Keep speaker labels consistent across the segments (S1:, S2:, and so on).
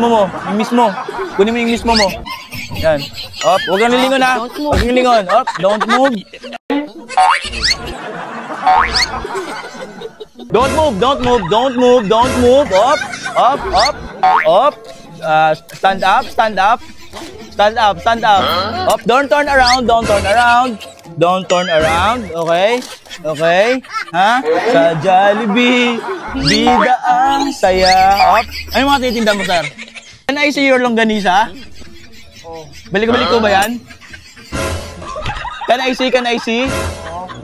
S1: mo. Yung mismo. Kunin mo yung mismo mo. Yan. Up. Huwag kang lilingon ha. Huwag kang lilingon. Up. Don't move. Don't move. Don't move. Don't move. Don't move. Up. Up. Up. Up. Stand up. Stand up. Stand up. Stand up. Up. Don't turn around. Don't turn around. Don't turn around. Okay? Okay? Ha? Sa Jollibee, bida ang saya. Up. Ano yung mga titinda mo, sir? Can I see your longganisa? Balik-balik ko ba yan? Can I see? Can I see?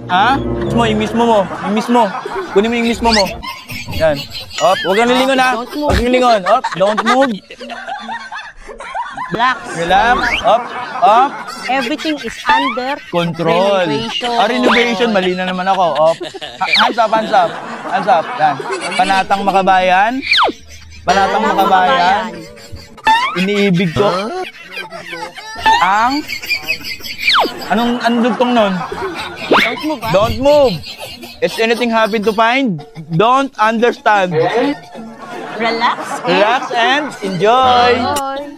S1: Ha? Yung mismo mo. Yung mismo. Kunin mo yung mismo mo. Yan. Up. Huwag kang lilingon ha. Huwag kang lilingon. Up. Don't move.
S2: Relax.
S1: Relax. Up. Up.
S2: Everything is under
S1: Control.
S2: renovation.
S1: Renovation. Mali na naman ako. Up. Hands up, hands up. Hands up. Yan. Panatang makabayan. Panatang makabayan. Iniibig ko. Ang... Anong dugtong nun?
S2: Don't move, ha?
S1: Don't move. If anything happen to find, don't understand.
S2: Relax.
S1: Relax and enjoy.
S2: Enjoy.